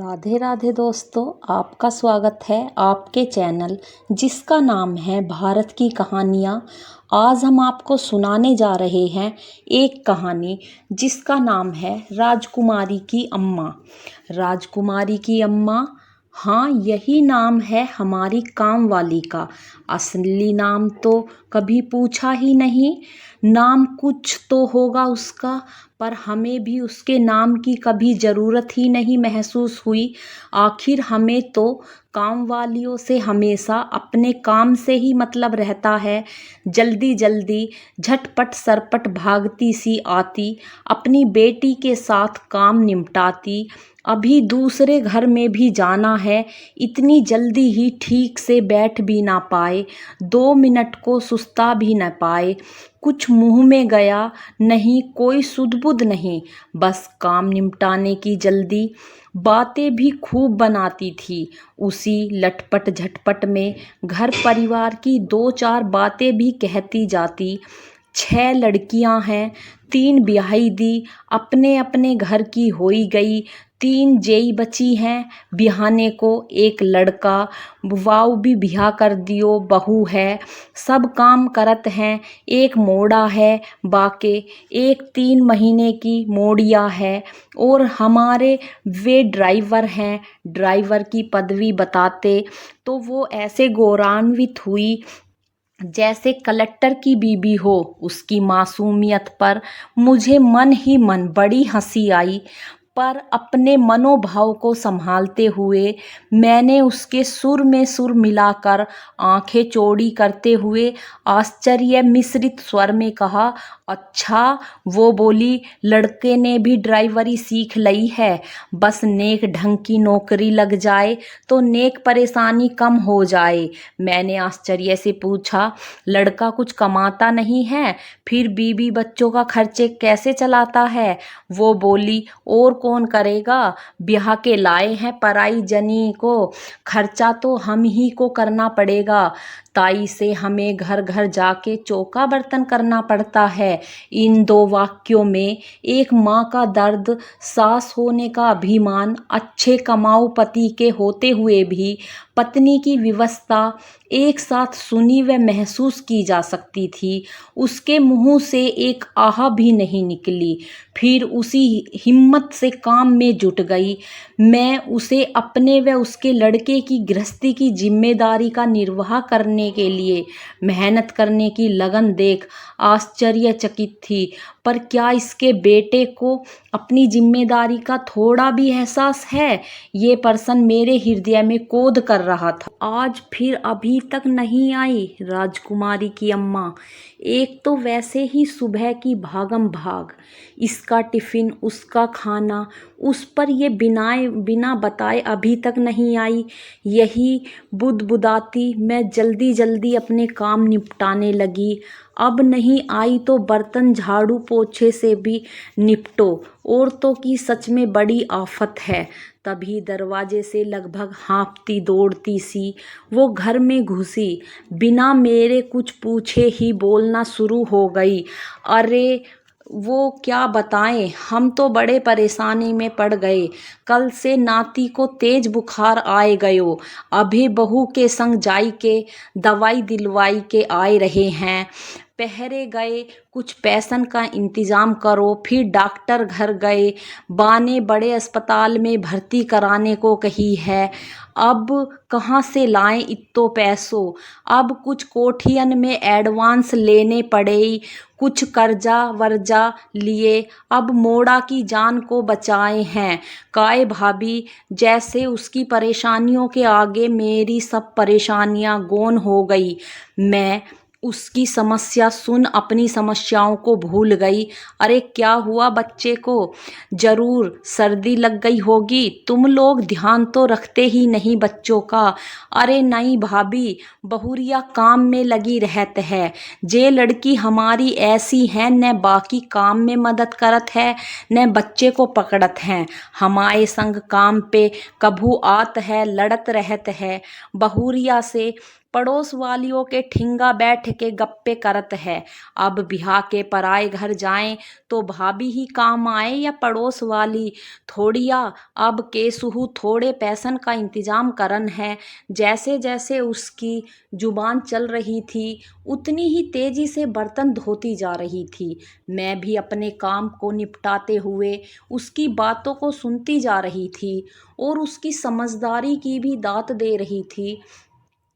राधे राधे दोस्तों, आपका स्वागत है आपके चैनल जिसका नाम है भारत की कहानियाँ। आज हम आपको सुनाने जा रहे हैं एक कहानी जिसका नाम है राजकुमारी की अम्मा। राजकुमारी की अम्मा, हाँ यही नाम है हमारी काम वाली का। असली नाम तो कभी पूछा ही नहीं। नाम कुछ तो होगा उसका, पर हमें भी उसके नाम की कभी ज़रूरत ही नहीं महसूस हुई। आखिर हमें तो काम वालियों से हमेशा अपने काम से ही मतलब रहता है। जल्दी जल्दी झटपट सरपट भागती सी आती, अपनी बेटी के साथ काम निपटाती। अभी दूसरे घर में भी जाना है, इतनी जल्दी ही ठीक से बैठ भी ना पाए, 2 मिनट को सुस्ता भी न पाए। कुछ मुंह में गया नहीं, कोई सुध-बुध नहीं, बस काम निपटाने की जल्दी। बातें भी खूब बनाती थी। उसी लटपट झटपट में घर परिवार की 2-4 बातें भी कहती जाती। 6 लड़कियां हैं, 3 ब्याही दी, अपने अपने घर की होई गई। 3 जेई बची हैं बिहाने को, एक लड़का वाव भी बिहा कर दियो, बहू है, सब काम करत हैं। एक मोड़ा है बाके, एक 3 महीने की मोड़िया है, और हमारे वे ड्राइवर हैं। ड्राइवर की पदवी बताते तो वो ऐसे गौरवान्वित हुई जैसे कलेक्टर की बीबी हो। उसकी मासूमियत पर मुझे मन ही मन बड़ी हंसी आई, पर अपने मनोभाव को संभालते हुए मैंने उसके सुर में सुर मिलाकर आंखें चौड़ी करते हुए आश्चर्य मिश्रित स्वर में कहा, अच्छा। वो बोली, लड़के ने भी ड्राइवरी सीख लई है, बस नेक ढंग की नौकरी लग जाए तो नेक परेशानी कम हो जाए। मैंने आश्चर्य से पूछा, लड़का कुछ कमाता नहीं है, फिर बीवी बच्चों का खर्चे कैसे चलाता है? वो बोली, और कौन करेगा, ब्याह के लाए हैं पराई जनी को, खर्चा तो हम ही को करना पड़ेगा। ताई से हमें घर घर जाके चौका बर्तन करना पड़ता है। इन 2 वाक्यों में एक माँ का दर्द, सास होने का अभिमान, अच्छे कमाऊ पति के होते हुए भी पत्नी की विवशता एक साथ सुनी व महसूस की जा सकती थी। उसके मुंह से एक आह भी नहीं निकली। फिर उसी हिम्मत से काम में जुट गई। मैं उसे अपने व उसके लड़के की गृहस्थी की जिम्मेदारी का निर्वाह करने के लिए मेहनत करने की लगन देख आश्चर्यचकित थी। पर क्या इसके बेटे को अपनी जिम्मेदारी का थोड़ा भी एहसास है? ये प्रश्न मेरे हृदय में कोद कर रहा था। आज फिर अभी तक नहीं आई राजकुमारी की अम्मा। एक तो वैसे ही सुबह की भागम भाग, इसका टिफिन, उसका खाना, उस पर ये बिना बताए अभी तक नहीं आई। यही बुदबुदाती मैं जल्दी जल्दी अपने काम निपटाने लगी। अब नहीं आई तो बर्तन झाड़ू पोछे से भी निपटो। औरतों की सच में बड़ी आफत है। तभी दरवाजे से लगभग हाँफती दौड़ती सी वो घर में घुसी। बिना मेरे कुछ पूछे ही बोलना शुरू हो गई। अरे वो क्या बताएं, हम तो बड़े परेशानी में पड़ गए। कल से नाती को तेज बुखार आए गयो। अभी बहू के संग जाई के दवाई दिलवाई के आए रहे हैं। पहरे गए, कुछ पैसन का इंतजाम करो। फिर डॉक्टर घर गए, बाने बड़े अस्पताल में भर्ती कराने को कही है। अब कहाँ से लाएं इत्तो पैसों? अब कुछ कोठियन में एडवांस लेने पड़े, कुछ कर्जा वर्जा लिए। अब मोड़ा की जान को बचाए हैं। काय भाभी, जैसे उसकी परेशानियों के आगे मेरी सब परेशानियां गौन हो गई। मैं उसकी समस्या सुन अपनी समस्याओं को भूल गई। अरे क्या हुआ बच्चे को? जरूर सर्दी लग गई होगी। तुम लोग ध्यान तो रखते ही नहीं बच्चों का। अरे नहीं भाभी, बहुरिया काम में लगी रहत है। जे लड़की हमारी ऐसी है, न बाकी काम में मदद करत है न बच्चे को पकड़त है। हमारे संग काम पे कभू आत है, लड़त रहत है। बहुरिया से पड़ोस वालियों के ठिंगा बैठ के गप्पे करत है। अब बिहा के पराए घर जाएं तो भाभी ही काम आए या पड़ोस वाली थोड़िया। अब केसुहू थोड़े पैसन का इंतजाम करन है। जैसे जैसे उसकी जुबान चल रही थी उतनी ही तेजी से बर्तन धोती जा रही थी। मैं भी अपने काम को निपटाते हुए उसकी बातों को सुनती जा रही थी और उसकी समझदारी की भी दात दे रही थी।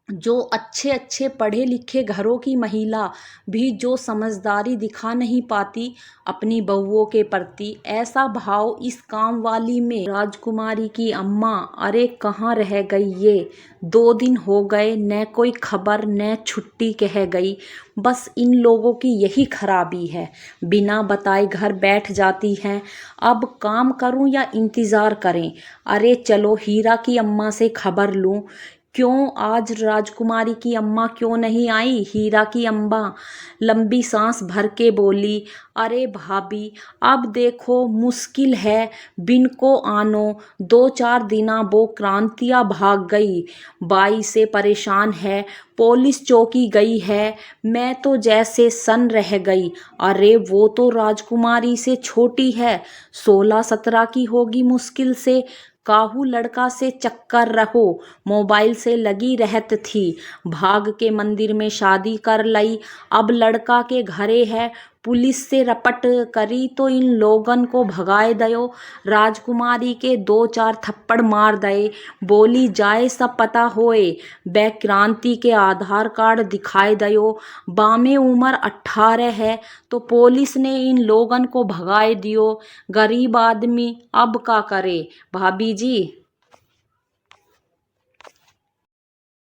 जो अच्छे अच्छे पढ़े लिखे घरों की महिला भी जो समझदारी दिखा नहीं पाती अपनी बहुओं के प्रति, ऐसा भाव इस काम वाली में। राजकुमारी की अम्मा, अरे कहाँ रह गई ये? 2 दिन हो गए, न कोई खबर न छुट्टी कह गई। बस इन लोगों की यही खराबी है, बिना बताए घर बैठ जाती हैं। अब काम करूं या इंतज़ार करें? अरे चलो हीरा की अम्मा से खबर लूं। क्यों आज राजकुमारी की अम्मा क्यों नहीं आई? हीरा की अम्मा लंबी सांस भर के बोली, अरे भाभी अब देखो मुश्किल है, बिन को आनो 2-4 दिना वो क्रांतिया भाग गई। बाई से परेशान है, पुलिस चौकी गई है। मैं तो जैसे सन रह गई। अरे वो तो राजकुमारी से छोटी है, 16-17 की होगी मुश्किल से। काहू लड़का से चक्कर रहो, मोबाइल से लगी रहत थी। भाग के मंदिर में शादी कर लई। अब लड़का के घरे है, पुलिस से रपट करी तो इन लोगन को भगाए दयो। राजकुमारी के 2-4 थप्पड़ मार दए। बोली जाए सब पता होए। बै क्रांति के आधार कार्ड दिखाए दयो। बामे उम्र 18 है तो पुलिस ने इन लोगन को भगाए दियो। गरीब आदमी अब का करे भाभी जी।